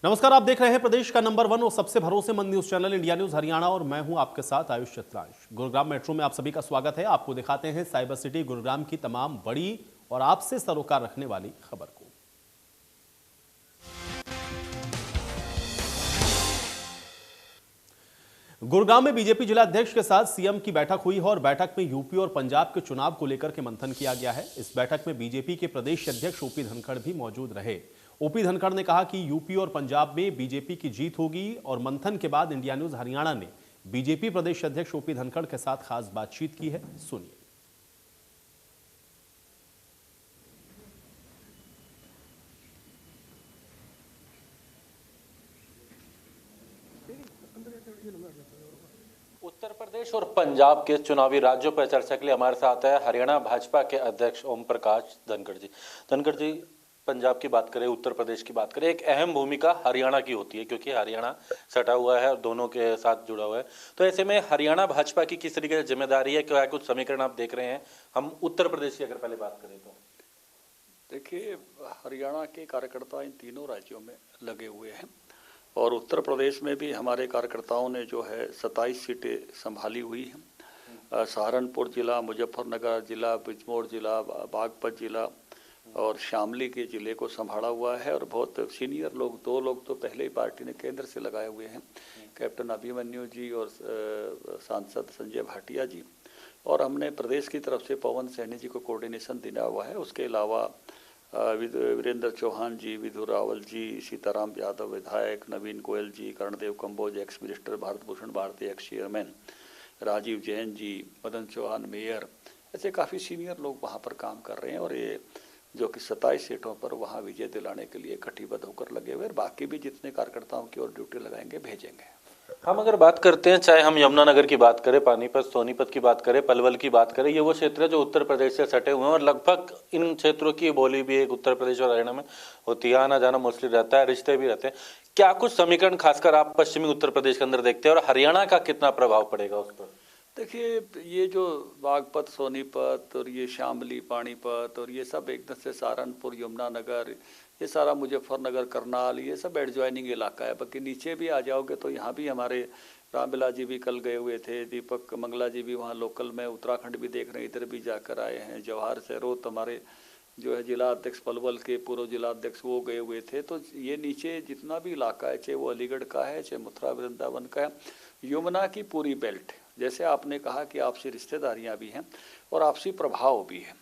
नमस्कार, आप देख रहे हैं प्रदेश का नंबर 1 और सबसे भरोसेमंद news channel India news Haryana और मैं हूं आपके साथ आयुष चित्रांश। गुरुग्राम मेट्रो में आप सभी का स्वागत है। आपको दिखाते हैं साइबर सिटी गुरुग्राम की तमाम बड़ी और आपसे सरोकार रखने वाली खबर को। गुरुग्राम में बीजेपी जिला अध्यक्ष के साथ सीएम की बैठक हुई है और बैठक में यूपी और पंजाब के चुनाव को लेकर के मंथन किया गया है। इस बैठक में बीजेपी के प्रदेश अध्यक्ष ओपी धनखड़ भी मौजूद रहे। ओपी धनखड़ ने कहा कि यूपी और पंजाब में बीजेपी की जीत होगी और मंथन के बाद इंडिया न्यूज हरियाणा ने बीजेपी प्रदेश अध्यक्ष ओपी धनखड़ के साथ खास बातचीत की है। सुनिए। उत्तर प्रदेश और पंजाब के चुनावी राज्यों पर चर्चा के लिए हमारे साथ है हरियाणा भाजपा के अध्यक्ष ओम प्रकाश धनखड़ जी। धनखड़ जी, पंजाब की बात करें, उत्तर प्रदेश की बात करें, एक अहम भूमिका हरियाणा की होती है क्योंकि हरियाणा सटा हुआ है और दोनों के साथ जुड़ा हुआ है। तो ऐसे में हरियाणा भाजपा की किस तरीके से जिम्मेदारी है? क्या कुछ समीकरण आप देख रहे हैं? हम उत्तर प्रदेश की अगर पहले बात करें तो देखिए, हरियाणा के कार्यकर्ता इन तीनों राज्यों में लगे हुए हैं और उत्तर प्रदेश में भी हमारे कार्यकर्ताओं ने जो है 27 सीटें संभाली हुई हैं। सहारनपुर जिला, मुजफ्फरनगर जिला, बिजनौर जिला, बागपत जिला और शामली के ज़िले को संभाला हुआ है। और बहुत सीनियर लोग, 2 लोग तो पहले ही पार्टी ने केंद्र से लगाए हुए हैं, कैप्टन अभिमन्यु जी और सांसद संजय भाटिया जी। और हमने प्रदेश की तरफ से पवन सैनी जी को कोऑर्डिनेशन दिया हुआ है। उसके अलावा वीरेंद्र चौहान जी, विधु रावल जी, सीताराम यादव विधायक, Naveen Goyal ji, Karandev Kamboj ex minister, Bharat Bhushan Bharti ex chairman, Rajiv Jain ji, Madan Chauhan mayor, ऐसे काफ़ी सीनियर लोग वहाँ पर काम कर रहे हैं और ये जो कि 27 सीटों पर वहाँ विजय दिलाने के लिए कटिबद्ध होकर लगे हुए। और बाकी भी जितने कार्यकर्ताओं की ओर ड्यूटी लगाएंगे भेजेंगे। हम अगर बात करते हैं, चाहे हम यमुनानगर की बात करें, पानीपत, सोनीपत की बात करें, पलवल की बात करें, ये वो क्षेत्र है जो उत्तर प्रदेश से सटे हुए हैं और लगभग इन क्षेत्रों की बोली भी एक उत्तर प्रदेश और हरियाणा में होती है। आना जाना मोस्टली रहता है, रिश्ते भी रहते हैं। क्या कुछ समीकरण खासकर आप पश्चिमी उत्तर प्रदेश के अंदर देखते हैं और हरियाणा का कितना प्रभाव पड़ेगा उस पर? देखिए, ये जो बागपत, सोनीपत और ये शामली, पानीपत और ये सब एकदम से सहारनपुर, यमुनानगर, ये सारा मुजफ्फरनगर, करनाल, ये सब एडजॉइनिंग इलाका है। बाकी नीचे भी आ जाओगे तो यहाँ भी हमारे रामबिलास जी भी कल गए हुए थे, दीपक मंगला जी भी वहाँ लोकल में उत्तराखंड भी देख रहे हैं, इधर भी जाकर आए हैं। जवाहर सहरोत हमारे जो है जिला अध्यक्ष पलवल के, पूर्व जिला अध्यक्ष, वो गए हुए थे। तो ये नीचे जितना भी इलाका है, चाहे वो अलीगढ़ का है, चाहे मथुरा वृंदावन का है, यमुना की पूरी बेल्ट, जैसे आपने कहा कि आपसी रिश्तेदारियां भी हैं और आपसी प्रभाव भी है।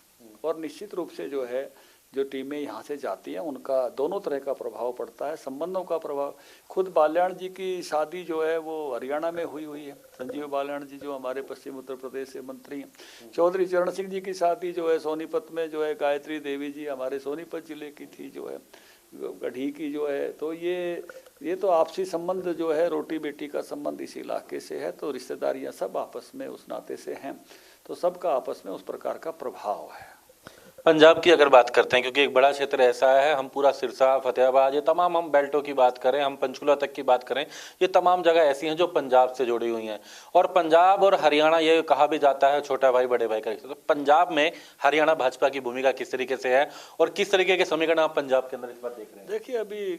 और निश्चित रूप से जो है जो टीमें यहाँ से जाती हैं उनका दोनों तरह का प्रभाव पड़ता है, संबंधों का प्रभाव। खुद बाल्याण जी की शादी जो है वो हरियाणा में हुई है। संजीव बाल्याण जी जो हमारे पश्चिम उत्तर प्रदेश से मंत्री हैं। चौधरी चरण सिंह जी की शादी जो है सोनीपत में जो है गायत्री देवी जी हमारे सोनीपत जिले की थी, जो है गढ़ी की जो है। तो ये तो आपसी संबंध जो है, रोटी बेटी का संबंध इस इलाके से है। तो रिश्तेदारियां सब आपस में उस नाते से हैं, तो सबका आपस में उस प्रकार का प्रभाव है। पंजाब की अगर बात करते हैं, क्योंकि एक बड़ा क्षेत्र ऐसा है, हम पूरा सिरसा, फतेहाबाद, ये तमाम, हम बेल्टों की बात करें, हम पंचकुला तक की बात करें, ये तमाम जगह ऐसी हैं जो पंजाब से जुड़ी हुई हैं। और पंजाब और हरियाणा, ये कहा भी जाता है छोटा भाई बड़े भाई का रिश्ता। तो पंजाब में हरियाणा भाजपा की भूमिका किस तरीके से है और किस तरीके के समीकरण आप पंजाब के अंदर इस बार देख रहे हैं? देखिए, अभी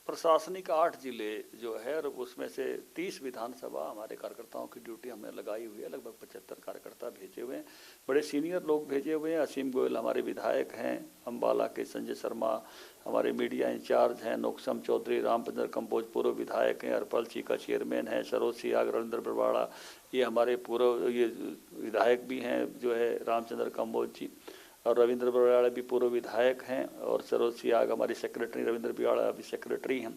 प्रशासनिक 8 जिले जो है और उसमें से 30 विधानसभा हमारे कार्यकर्ताओं की ड्यूटी हमने लगाई हुई है। लगभग 75 कार्यकर्ता भेजे हुए हैं, बड़े सीनियर लोग भेजे हुए हैं। असीम गोयल हमारे विधायक हैं, अम्बाला के संजय शर्मा हमारे मीडिया इंचार्ज हैं, नोकसम चौधरी, रामचंद्र कंबोज पूर्व विधायक हैं, अरपल चीका चेयरमैन हैं, सरोज सियाग, रविंद्र बरवाड़ा ये हमारे पूर्व ये विधायक भी हैं, जो है रामचंद्र कंबोज जी, और रविंद्र बराड़ा भी पूर्व विधायक हैं, और सरोज सियाग हमारी सेक्रेटरी, रविंद्र बराड़ा अभी सेक्रेटरी हैं,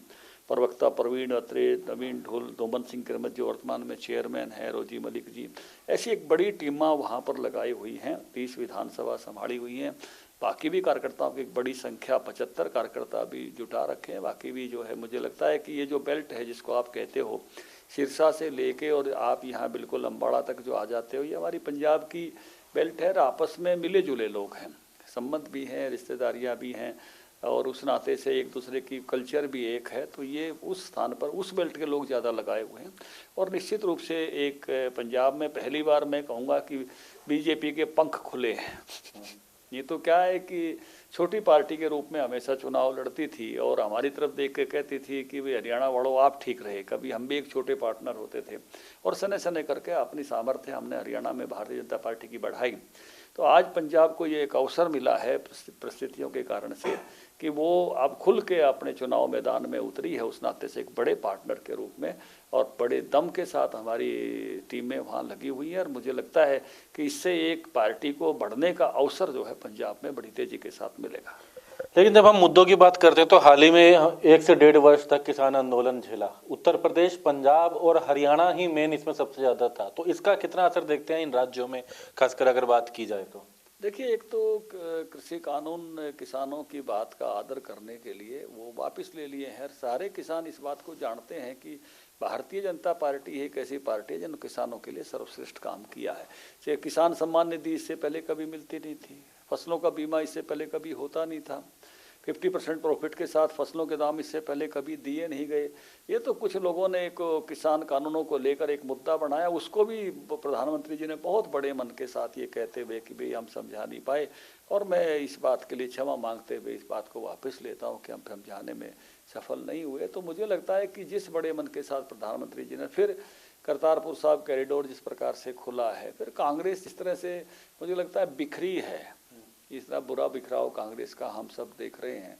प्रवक्ता प्रवीण अत्रे, नवीन ढोल, दोमन सिंह किरमत जो वर्तमान में चेयरमैन है, रोजी मलिक जी। ऐसी एक बड़ी टीमां वहाँ पर लगाई हुई हैं, 30 विधानसभा संभाली हुई हैं। बाकी भी कार्यकर्ताओं की एक बड़ी संख्या, 75 कार्यकर्ता भी जुटा रखे हैं। बाकी भी जो है, मुझे लगता है कि ये जो बेल्ट है जिसको आप कहते हो, सिरसा से लेके और आप यहाँ बिल्कुल अम्बाड़ा तक जो आ जाते हो, ये हमारी पंजाब की बेल्ट है। आपस में मिले जुले लोग हैं, संबंध भी हैं, रिश्तेदारियां भी हैं और उस नाते से एक दूसरे की कल्चर भी एक है। तो ये उस स्थान पर उस बेल्ट के लोग ज़्यादा लगाए हुए हैं। और निश्चित रूप से एक पंजाब में पहली बार मैं कहूँगा कि बीजेपी के पंख खुले हैं। ये तो क्या है कि छोटी पार्टी के रूप में हमेशा चुनाव लड़ती थी और हमारी तरफ देख के कहती थी कि भाई हरियाणा वालों आप ठीक रहे। कभी हम भी एक छोटे पार्टनर होते थे और सने सने करके अपनी सामर्थ्य हमने हरियाणा में भारतीय जनता पार्टी की बढ़ाई। तो आज पंजाब को ये एक अवसर मिला है परिस्थितियों के कारण से कि वो अब खुल के अपने चुनाव मैदान में उतरी है, उस नाते से एक बड़े पार्टनर के रूप में और बड़े दम के साथ हमारी टीमें वहाँ लगी हुई हैं। और मुझे लगता है कि इससे एक पार्टी को बढ़ने का अवसर जो है पंजाब में बड़ी तेजी के साथ मिलेगा। लेकिन जब हम मुद्दों की बात करते हैं तो हाल ही में 1 से 1.5 वर्ष तक किसान आंदोलन झेला। उत्तर प्रदेश, पंजाब और हरियाणा ही मेन इसमें सबसे ज्यादा था। तो इसका कितना असर देखते हैं इन राज्यों में, खासकर अगर बात की जाए तो? देखिए, एक तो कृषि कानून किसानों की बात का आदर करने के लिए वो वापस ले लिए हैं। सारे किसान इस बात को जानते हैं कि भारतीय जनता पार्टी एक ऐसी पार्टी है जिन्होंने किसानों के लिए सर्वश्रेष्ठ काम किया है। चाहे किसान सम्मान निधि इससे पहले कभी मिलती नहीं थी, फसलों का बीमा इससे पहले कभी होता नहीं था, 50% प्रॉफिट के साथ फसलों के दाम इससे पहले कभी दिए नहीं गए। ये तो कुछ लोगों ने एक किसान कानूनों को लेकर एक मुद्दा बनाया, उसको भी प्रधानमंत्री जी ने बहुत बड़े मन के साथ ये कहते हुए कि भाई हम समझा नहीं पाए, और मैं इस बात के लिए क्षमा मांगते हुए इस बात को वापस लेता हूँ कि हम समझाने में सफल नहीं हुए। तो मुझे लगता है कि जिस बड़े मन के साथ प्रधानमंत्री जी ने फिर करतारपुर साहिब कॉरिडोर जिस प्रकार से खुला है, फिर कांग्रेस जिस तरह से मुझे लगता है बिखरी है, इस तरह बुरा बिखराव कांग्रेस का हम सब देख रहे हैं,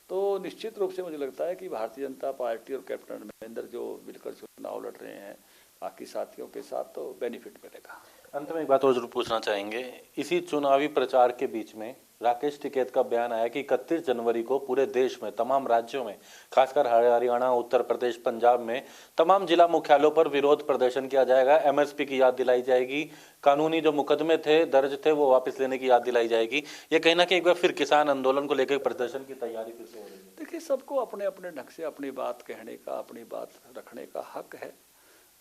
तो निश्चित रूप से मुझे लगता है कि भारतीय जनता पार्टी और कैप्टन अमरिंदर जो मिलकर चुनाव लड़ रहे हैं बाकी साथियों के साथ, तो बेनिफिट मिलेगा। अंत में एक बात और जरूर पूछना चाहेंगे, इसी चुनावी प्रचार के बीच में राकेश टिकैत का बयान आया कि 31 जनवरी को पूरे देश में तमाम राज्यों में, खासकर हरियाणा, उत्तर प्रदेश, पंजाब में तमाम जिला मुख्यालयों पर विरोध प्रदर्शन किया जाएगा, एमएसपी की याद दिलाई जाएगी, कानूनी जो मुकदमे थे दर्ज थे वो वापस लेने की याद दिलाई जाएगी। ये कहीं ना कहीं एक बार फिर किसान आंदोलन को लेकर प्रदर्शन की तैयारी फिर से हो रही है। देखिए, सबको अपने अपने ढंग से अपनी बात कहने का, अपनी बात रखने का हक है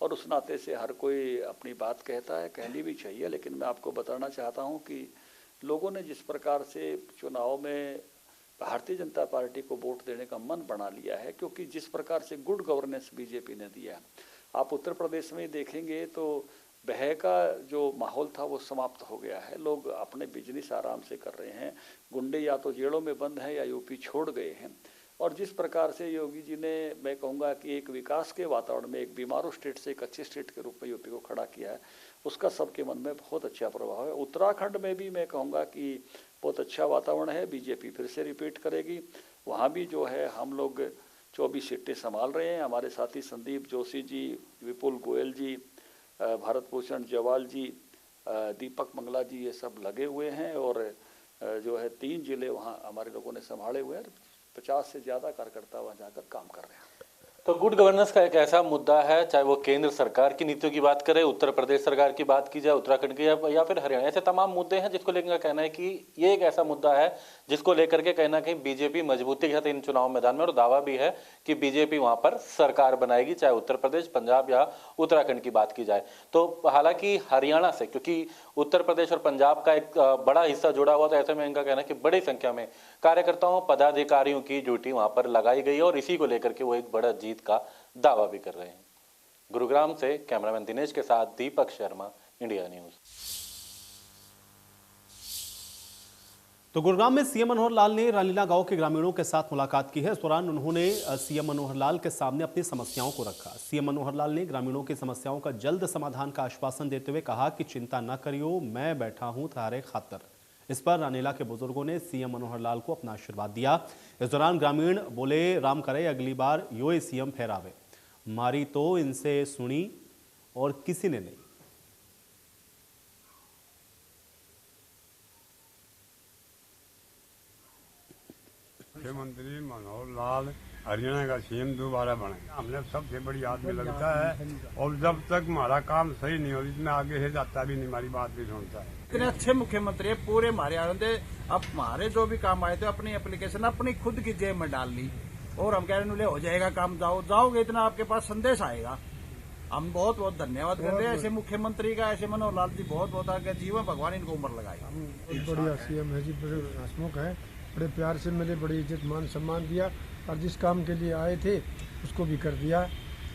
और उस नाते से हर कोई अपनी बात कहता है, कहनी भी चाहिए। लेकिन मैं आपको बताना चाहता हूँ कि लोगों ने जिस प्रकार से चुनाव में भारतीय जनता पार्टी को वोट देने का मन बना लिया है, क्योंकि जिस प्रकार से गुड गवर्नेंस बीजेपी ने दिया, आप उत्तर प्रदेश में देखेंगे तो बह का जो माहौल था वो समाप्त हो गया है। लोग अपने बिजनेस आराम से कर रहे हैं, गुंडे या तो जेलों में बंद हैं या यूपी छोड़ गए हैं। और जिस प्रकार से योगी जी ने, मैं कहूँगा कि एक विकास के वातावरण में एक बीमारू स्टेट से एक अच्छे स्टेट के रूप में यूपी को खड़ा किया है, उसका सबके मन में बहुत अच्छा प्रभाव है। उत्तराखंड में भी मैं कहूँगा कि बहुत अच्छा वातावरण है, बीजेपी फिर से रिपीट करेगी। वहाँ भी जो है हम लोग 24 सीटें संभाल रहे हैं। हमारे साथी संदीप जोशी जी, विपुल गोयल जी, भारत भूषण जवाल जी, दीपक मंगला जी, ये सब लगे हुए हैं और जो है 3 जिले वहाँ हमारे लोगों ने संभाले हुए हैं। 50 से ज़्यादा कार्यकर्ता वहाँ जाकर काम कर रहे हैं। तो गुड गवर्नेंस का एक ऐसा मुद्दा है, चाहे वो केंद्र सरकार की नीतियों की बात करें, उत्तर प्रदेश सरकार की बात की जाए, उत्तराखंड की या फिर हरियाणा, ऐसे तमाम मुद्दे हैं जिसको लेकर कहना है कि ये एक ऐसा मुद्दा है जिसको लेकर के कहना कहीं बीजेपी मजबूती के साथ इन चुनाव मैदान में, और दावा भी है कि बीजेपी वहां पर सरकार बनाएगी, चाहे उत्तर प्रदेश, पंजाब या उत्तराखंड की बात की जाए। तो हालांकि हरियाणा से, क्योंकि उत्तर प्रदेश और पंजाब का एक बड़ा हिस्सा जुड़ा हुआ, तो ऐसे में इनका कहना है कि बड़ी संख्या में कार्यकर्ताओं, पदाधिकारियों की ड्यूटी वहां पर लगाई गई और इसी को लेकर के वो एक बड़ा जीत का दावा भी कर रहे हैं। गुरुग्राम से कैमरामैन दिनेश के साथ दीपक शर्मा, इंडिया न्यूज। तो गुरुग्राम में सीएम मनोहर लाल ने रालीला गांव के ग्रामीणों के साथ मुलाकात की है। इस दौरान उन्होंने सीएम मनोहर लाल के सामने अपनी समस्याओं को रखा। सीएम मनोहर लाल ने ग्रामीणों की समस्याओं का जल्द समाधान का आश्वासन देते हुए कहा कि चिंता न करियो, मैं बैठा हूं थारे खातर। इस पर रानीला के बुजुर्गों ने सीएम मनोहर लाल को अपना आशीर्वाद दिया। इस दौरान ग्रामीण बोले, राम करे अगली बार योए सीएम फेरावे, मारी तो इनसे सुनी और किसी ने नहीं। मुख्यमंत्री मनोहर लाल हरियाणा का सीएम दोबारा बने, हमने सबसे बड़ी आदमी लगता है और जब तक हमारा काम सही नहीं हो इतना आगे से जाता भी नहीं, हमारी बात भी सुनता है। इतने अच्छे मुख्यमंत्री है, पूरे हमारे आनंद। अब हमारे जो भी काम आए थे अपनी एप्लीकेशन अपनी खुद की जेब में डाल ली और हम कह रहे हो जाएगा काम, जाओगे इतना आपके पास संदेश आएगा। हम बहुत बहुत धन्यवाद करते हैं ऐसे मुख्यमंत्री का, ऐसे मनोहर लाल जी बहुत बहुत आगे जीवन, भगवान इनको उम्र लगाए। बढ़िया सीएम है जी, बड़े हंसमुख है, बड़े प्यार से मिले, बड़ी इज्जत मान सम्मान दिया और जिस काम के लिए आए थे उसको भी कर दिया।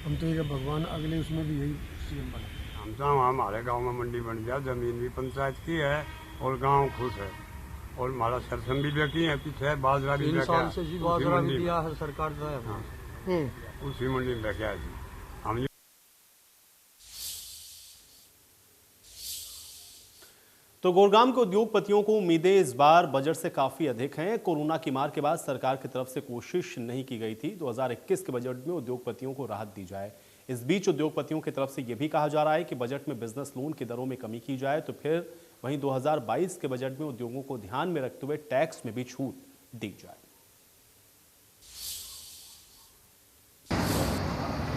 हम तो ये भगवान अगले उसमें भी यही सीएम बना। हम तो हमारे गांव में मंडी बन गया, जमीन भी पंचायत की है और गांव खुश है। और हमारा सरसों भी बेची है, पीछे बाजरा भी 3 बेचा साल से जी बाजरा भी दिया है सरकार ने। उसी मंडी में बेचा है जी। हम तो गुरुग्राम के उद्योगपतियों को उम्मीदें इस बार बजट से काफी अधिक हैं। कोरोना की मार के बाद सरकार की तरफ से कोशिश नहीं की गई थी 2021 के बजट में उद्योगपतियों को राहत दी जाए। इस बीच उद्योगपतियों की तरफ से यह भी कहा जा रहा है कि बजट में बिजनेस लोन की दरों में कमी की जाए, तो फिर वहीं 2022 के बजट में उद्योगों को ध्यान में रखते हुए टैक्स में भी छूट दी जाए।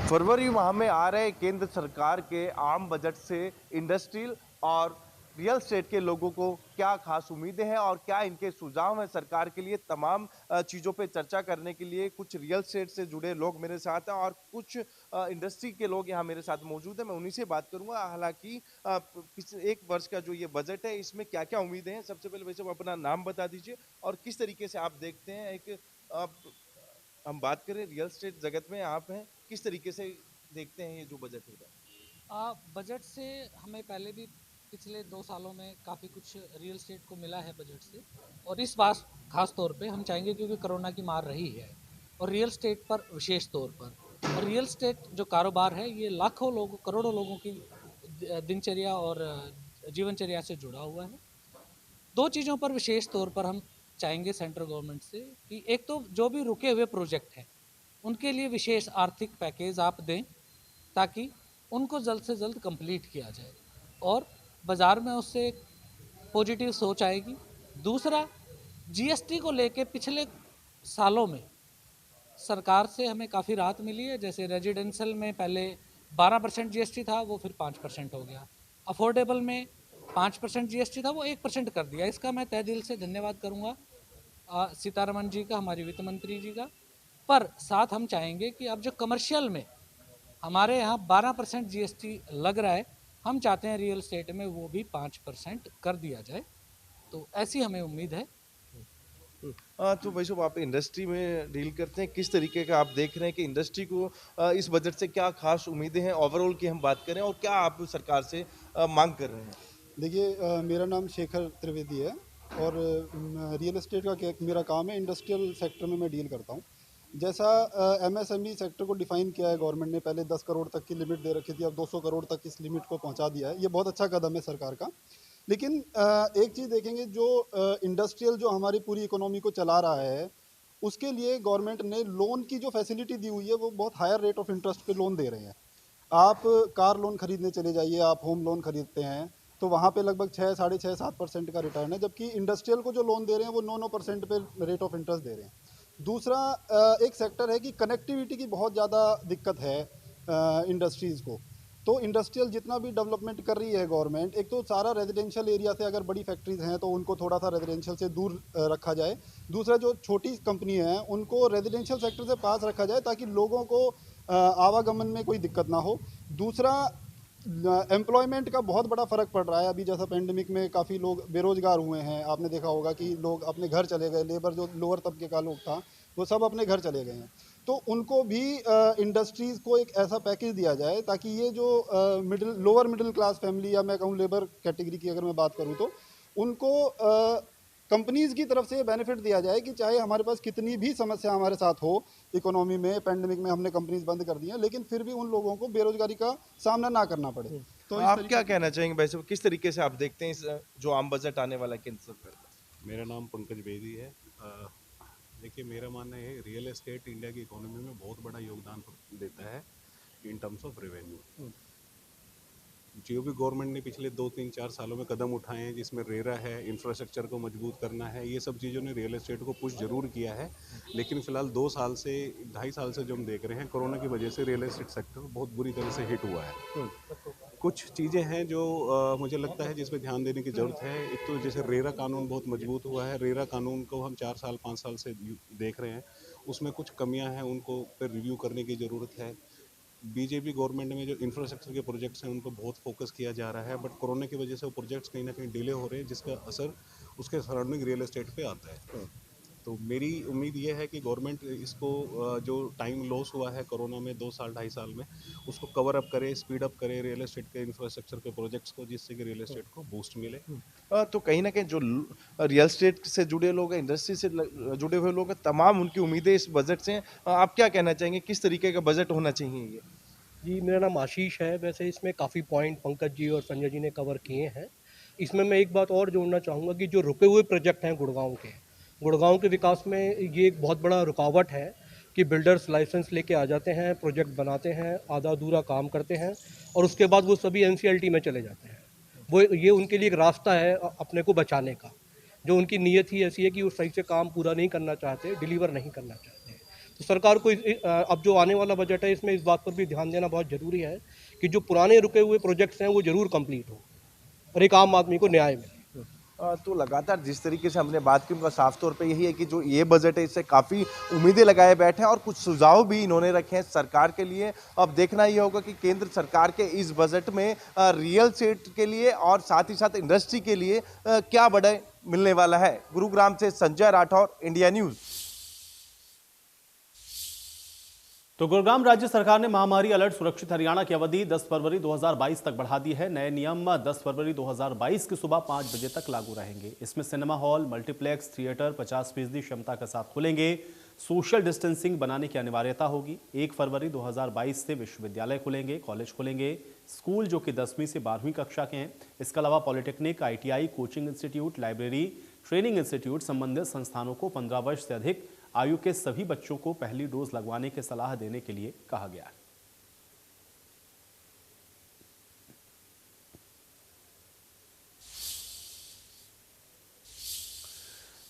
फरवरी माह में आ रहे केंद्र सरकार के आम बजट से इंडस्ट्रियल और रियल एस्टेट के लोगों को क्या खास उम्मीदें हैं और क्या इनके सुझाव हैं सरकार के लिए। तमाम चीज़ों पे चर्चा करने के लिए कुछ रियल एस्टेट से जुड़े लोग मेरे साथ हैं और कुछ इंडस्ट्री के लोग यहाँ मेरे साथ मौजूद हैं। मैं उन्हीं से बात करूंगा। हालांकि पिछले एक वर्ष का जो ये बजट है इसमें क्या क्या उम्मीदें हैं, सबसे पहले वैसे अपना नाम बता दीजिए और किस तरीके से आप देखते हैं। हम बात करें रियल एस्टेट जगत में आप हैं, किस तरीके से देखते हैं ये जो बजट होगा? बजट से हमें पहले भी पिछले 2 सालों में काफ़ी कुछ रियल एस्टेट को मिला है बजट से, और इस बार खास तौर पे हम चाहेंगे क्योंकि कोरोना की मार रही है और रियल एस्टेट पर विशेष तौर पर। और रियल एस्टेट जो कारोबार है ये लाखों लोगों, करोड़ों लोगों की दिनचर्या और जीवनचर्या से जुड़ा हुआ है। 2 चीज़ों पर विशेष तौर पर हम चाहेंगे सेंट्रल गवर्नमेंट से कि एक तो जो भी रुके हुए प्रोजेक्ट हैं उनके लिए विशेष आर्थिक पैकेज आप दें ताकि उनको जल्द से जल्द कंप्लीट किया जाए और बाज़ार में उससे एक पॉजिटिव सोच आएगी। दूसरा, जीएसटी को लेके पिछले सालों में सरकार से हमें काफ़ी राहत मिली है। जैसे रेजिडेंशियल में पहले 12% जीएसटी था, वो फिर 5% हो गया। अफोर्डेबल में 5% जीएसटी था, वो 1% कर दिया। इसका मैं तहे दिल से धन्यवाद करूँगा सीतारमण जी का, हमारी वित्त मंत्री जी का। पर साथ हम चाहेंगे कि अब जो कमर्शियल में हमारे यहाँ 12% जीएसटी लग रहा है, हम चाहते हैं रियल एस्टेट में वो भी 5% कर दिया जाए। तो ऐसी हमें उम्मीद है। तो भाई साहब, आप इंडस्ट्री में डील करते हैं, किस तरीके का आप देख रहे हैं कि इंडस्ट्री को इस बजट से क्या खास उम्मीदें हैं? ओवरऑल की हम बात करें और क्या आप सरकार से मांग कर रहे हैं? देखिए, मेरा नाम शेखर त्रिवेदी है और रियल एस्टेट का मेरा काम है। इंडस्ट्रियल सेक्टर में मैं डील करता हूँ। जैसा एमएसएमई सेक्टर को डिफाइन किया है गवर्नमेंट ने, पहले 10 करोड़ तक की लिमिट दे रखी थी, अब 200 करोड़ तक इस लिमिट को पहुंचा दिया है। ये बहुत अच्छा कदम है सरकार का। लेकिन एक चीज़ देखेंगे, जो इंडस्ट्रियल जो हमारी पूरी इकोनॉमी को चला रहा है उसके लिए गवर्नमेंट ने लोन की जो फैसिलिटी दी हुई है वो बहुत हायर रेट ऑफ इंटरेस्ट पे लोन दे रहे हैं। आप कार लोन खरीदने चले जाइए, आप होम लोन खरीदते हैं तो वहाँ पे लगभग 6, 6.5, 7% का रिटर्न है, जबकि इंडस्ट्रियल को जो लोन दे रहे हैं वो 9% पे रेट ऑफ इंटरेस्ट दे रहे हैं। दूसरा एक सेक्टर है कि कनेक्टिविटी की बहुत ज़्यादा दिक्कत है इंडस्ट्रीज़ को। तो इंडस्ट्रियल जितना भी डेवलपमेंट कर रही है गवर्नमेंट, एक तो सारा रेजिडेंशियल एरिया से, अगर बड़ी फैक्ट्रीज हैं तो उनको थोड़ा सा रेजिडेंशियल से दूर रखा जाए। दूसरा, जो छोटी कंपनी हैं उनको रेजिडेंशियल सेक्टर से पास रखा जाए ताकि लोगों को आवागमन में कोई दिक्कत ना हो। दूसरा, एम्प्लॉयमेंट का बहुत बड़ा फ़र्क पड़ रहा है। अभी जैसा पेंडेमिक में काफ़ी लोग बेरोज़गार हुए हैं, आपने देखा होगा कि लोग अपने घर चले गए, लेबर जो लोअर तबके का लोग था वो सब अपने घर चले गए हैं। तो उनको भी इंडस्ट्रीज़ को एक ऐसा पैकेज दिया जाए ताकि ये जो लोअर मिडिल क्लास फैमिली, या मैं कहूँ लेबर कैटेगरी की अगर मैं बात करूँ, तो उनको कंपनीज़ की तरफ से ये बेनिफिट दिया जाए कि चाहे हमारे पास कितनी भी समस्या हमारे साथ हो, इकोनॉमी में, पेंडेमिक में हमने कंपनीज बंद कर दी हैं, लेकिन फिर भी उन लोगों को बेरोजगारी का सामना ना करना पड़े। तो आप क्या कहना चाहेंगे भाई साहब, किस तरीके से आप देखते हैं इस जो आम बजट आने वाला है केंद्र सरकार का? मेरा नाम पंकज बेदी है। देखिए, मेरा मानना है रियल एस्टेट इंडिया की इकोनॉमी में बहुत बड़ा योगदान देता है इन टर्म्स ऑफ रेवेन्यू। जो भी गवर्नमेंट ने पिछले 2, 3, 4 सालों में कदम उठाए हैं, जिसमें रेरा है, इंफ्रास्ट्रक्चर को मजबूत करना है, ये सब चीज़ों ने रियल एस्टेट को पुश जरूर किया है। लेकिन फिलहाल 2 साल से 2.5 साल से जो हम देख रहे हैं, कोरोना की वजह से रियल एस्टेट सेक्टर बहुत बुरी तरह से हिट हुआ है। कुछ चीज़ें हैं जो मुझे लगता है जिस पे ध्यान देने की ज़रूरत है। एक तो जैसे रेरा कानून बहुत मजबूत हुआ है, रेरा कानून को हम 4 साल 5 साल से देख रहे हैं, उसमें कुछ कमियां हैं, उनको पर रिव्यू करने की ज़रूरत है। बीजेपी गवर्नमेंट में जो इंफ्रास्ट्रक्चर के प्रोजेक्ट्स हैं उन पर बहुत फोकस किया जा रहा है, बट कोरोना की वजह से वो प्रोजेक्ट्स कहीं ना कहीं डिले हो रहे हैं, जिसका असर उसके सराउंडिंग रियल एस्टेट पे आता है। तो मेरी उम्मीद ये है कि गवर्नमेंट इसको जो टाइम लॉस हुआ है कोरोना में 2 साल 2.5 साल में, उसको कवर अप करे, स्पीड अप करे रियल एस्टेट के इंफ्रास्ट्रक्चर के प्रोजेक्ट्स को, जिससे कि रियल एस्टेट को बूस्ट मिले। तो कहीं ना कहीं जो रियल एस्टेट से जुड़े लोग हैं, इंडस्ट्री से जुड़े हुए लोग हैं, तमाम उनकी उम्मीदें इस बजट से हैं। आप क्या कहना चाहेंगे, किस तरीके का बजट होना चाहिए ये? जी, मेरा नाम आशीष है। वैसे इसमें काफ़ी पॉइंट पंकज जी और संजय जी ने कवर किए हैं। इसमें मैं एक बात और जोड़ना चाहूँगा कि जो रुके हुए प्रोजेक्ट हैं गुड़गांव के विकास में ये एक बहुत बड़ा रुकावट है कि बिल्डर्स लाइसेंस लेके आ जाते हैं, प्रोजेक्ट बनाते हैं, आधा अधूरा काम करते हैं और उसके बाद वो सभी एनसीएलटी में चले जाते हैं। ये उनके लिए एक रास्ता है अपने को बचाने का। जो उनकी नीयत ही ऐसी है कि वो सही से काम पूरा नहीं करना चाहते, डिलीवर नहीं करना चाहते। तो सरकार को अब जो आने वाला बजट है इसमें इस बात पर भी ध्यान देना बहुत ज़रूरी है कि जो पुराने रुके हुए प्रोजेक्ट्स हैं वो ज़रूर कंप्लीट हो और एक आम आदमी को न्याय मिले। तो लगातार जिस तरीके से हमने बात की, उनका साफ तौर पे यही है कि जो ये बजट है इससे काफ़ी उम्मीदें लगाए बैठे हैं और कुछ सुझाव भी इन्होंने रखे हैं सरकार के लिए। अब देखना ये होगा कि केंद्र सरकार के इस बजट में रियल एस्टेट के लिए और साथ ही साथ इंडस्ट्री के लिए क्या बड़ा मिलने वाला है। गुरुग्राम से संजय राठौर, इंडिया न्यूज़। तो गुरुग्राम राज्य सरकार ने महामारी अलर्ट सुरक्षित हरियाणा की अवधि 10 फरवरी 2022 तक बढ़ा दी है। नए नियम 10 फरवरी 2022 की सुबह 5 बजे तक लागू रहेंगे। इसमें सिनेमा हॉल, मल्टीप्लेक्स, थिएटर 50% क्षमता के साथ खुलेंगे। सोशल डिस्टेंसिंग बनाने की अनिवार्यता होगी। 1 फरवरी 2022 से विश्वविद्यालय खुलेंगे, कॉलेज खुलेंगे, स्कूल जो कि 10वीं से 12वीं कक्षा के हैं। इसके अलावा polytechnic, ITI, coaching institute, library, training institute, संबंधित संस्थानों को 15 वर्ष से अधिक आयु के सभी बच्चों को पहली डोज लगवाने की सलाह देने के लिए कहा गया है।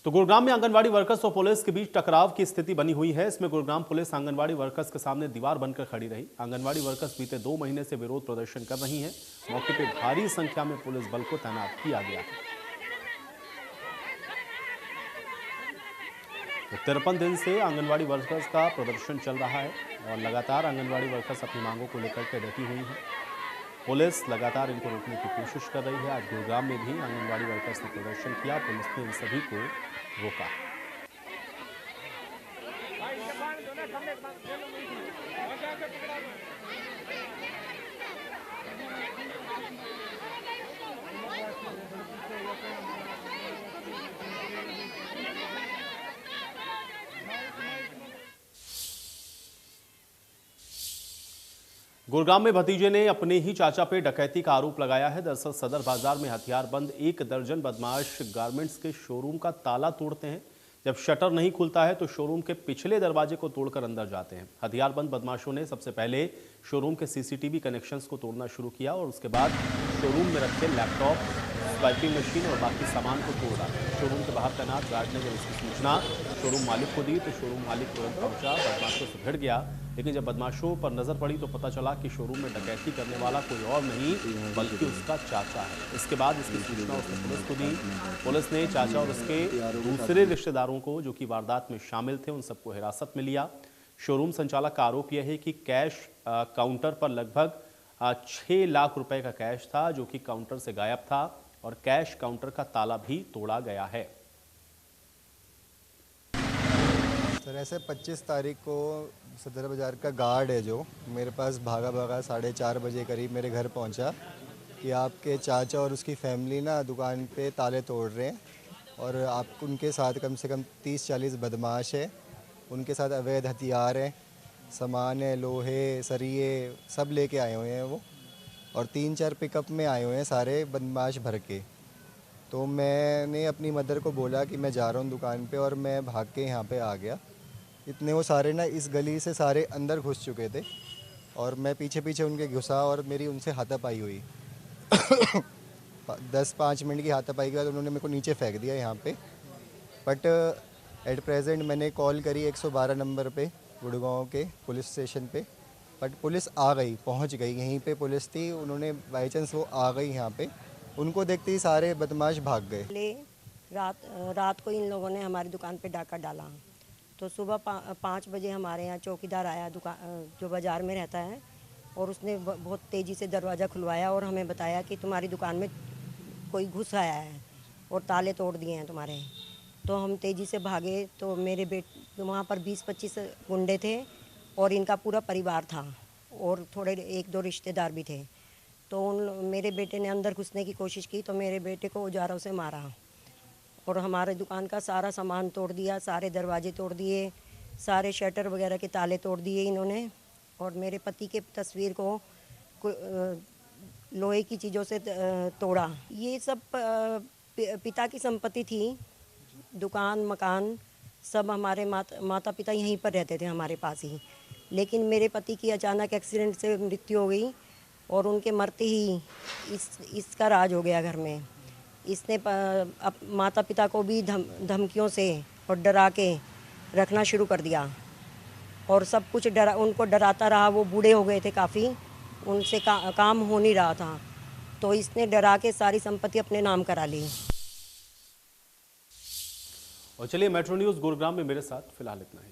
तो गुरुग्राम में आंगनवाड़ी वर्कर्स और पुलिस के बीच टकराव की स्थिति बनी हुई है। इसमें गुरुग्राम पुलिस आंगनवाड़ी वर्कर्स के सामने दीवार बनकर खड़ी रही। आंगनवाड़ी वर्कर्स बीते 2 महीने से विरोध प्रदर्शन कर रही हैं। मौके पर भारी संख्या में पुलिस बल को तैनात किया गया है। 53 दिन से आंगनवाड़ी वर्कर्स का प्रदर्शन चल रहा है और लगातार आंगनवाड़ी वर्कर्स अपनी मांगों को लेकर के डटी हुई हैं। पुलिस लगातार इनको रोकने की कोशिश कर रही है। आज गुरुग्राम में भी आंगनवाड़ी वर्कर्स ने प्रदर्शन किया, पुलिस ने इन सभी को रोका। गुरुग्राम में भतीजे ने अपने ही चाचा पे डकैती का आरोप लगाया है। दरअसल सदर बाजार में हथियारबंद 1 दर्जन बदमाश गारमेंट्स के शोरूम का ताला तोड़ते हैं। जब शटर नहीं खुलता है तो शोरूम के पिछले दरवाजे को तोड़कर अंदर जाते हैं। हथियारबंद बदमाशों ने सबसे पहले शोरूम के CCTV कनेक्शंस को तोड़ना शुरू किया और उसके बाद शोरूम में रखे लैपटॉप, स्वाइपिंग मशीन और बाकी सामान को तोड़ डाला। शोरूम के बाहर तैनात गार्ड ने जब इसकी सूचना शोरूम मालिक को दी तो शोरूम मालिक तुरंत पहुंचा, बदमाशों से भिड़ गया। लेकिन जब बदमाशों पर नजर पड़ी तो पता चला कि शोरूम में डकैती करने वाला कोई और नहीं बल्कि उसका चाचा है। इसके बाद इसकी सूचना उसने पुलिस को दी। पुलिस ने चाचा और उसके दूसरे रिश्तेदारों को जो कि वारदात में शामिल थे उन सबको हिरासत में लिया। शोरूम संचालक का आरोप यह है कि कैश काउंटर पर लगभग 6 लाख रुपए का कैश था जो कि काउंटर से गायब था और कैश काउंटर का ताला भी तोड़ा गया है। सर ऐसे 25 तारीख को सदर बाज़ार का गार्ड है जो मेरे पास भागा 4:30 बजे करीब मेरे घर पहुंचा कि आपके चाचा और उसकी फैमिली ना दुकान पे ताले तोड़ रहे हैं और आप उनके साथ कम से कम 30-40 बदमाश है, उनके साथ अवैध हथियार हैं, सामान है, लोहे, सरिये सब लेके आए हुए हैं वो और 3-4 पिकअप में आए हुए हैं सारे बदमाश भर के। तो मैंने अपनी मदर को बोला कि मैं जा रहा हूँ दुकान पे और मैं भाग के यहाँ पे आ गया। इतने वो सारे ना इस गली से सारे अंदर घुस चुके थे और मैं पीछे पीछे उनके घुसा और मेरी उनसे हाथापाई हुई 10-5 मिनट की हाथापाई के बाद उन्होंने मेरे को नीचे फेंक दिया यहाँ पे। बट एट प्रेजेंट मैंने कॉल करी 112 नंबर पे गुड़गांव के पुलिस स्टेशन पे, बट पुलिस आ गई, पहुँच गई, यहीं पे पुलिस थी, उन्होंने बाई चांस वो आ गई यहाँ पे, उनको देखते ही सारे बदमाश भाग गए। रात को इन लोगों ने हमारी दुकान पे डाका डाला तो सुबह 5 बजे हमारे यहाँ चौकीदार आया दुकान जो बाज़ार में रहता है और उसने बहुत तेज़ी से दरवाज़ा खुलवाया और हमें बताया कि तुम्हारी दुकान में कोई घुस आया है और ताले तोड़ दिए हैं तुम्हारे। तो हम तेज़ी से भागे तो मेरे वहाँ पर 20-25 गुंडे थे और इनका पूरा परिवार था और थोड़े 1-2 रिश्तेदार भी थे। तो मेरे बेटे ने अंदर घुसने की कोशिश की तो मेरे बेटे को औजारों से मारा और हमारे दुकान का सारा सामान तोड़ दिया, सारे दरवाजे तोड़ दिए, सारे शटर वगैरह के ताले तोड़ दिए इन्होंने और मेरे पति के तस्वीर को लोहे की चीज़ों से तोड़ा। ये सब पिता की संपत्ति थी, दुकान मकान सब हमारे माता पिता यहीं पर रहते थे हमारे पास ही, लेकिन मेरे पति की अचानक एक्सीडेंट से मृत्यु हो गई और उनके मरते ही इसका राज हो गया घर में। इसने माता पिता को भी धमकियों से और डरा के रखना शुरू कर दिया और सब कुछ उनको डराता रहा। वो बूढ़े हो गए थे काफ़ी, उनसे काम हो नहीं रहा था, तो इसने डरा के सारी संपत्ति अपने नाम करा ली। और चलिए, मेट्रो न्यूज़ गुरुग्राम में मेरे साथ फिलहाल इतना ही।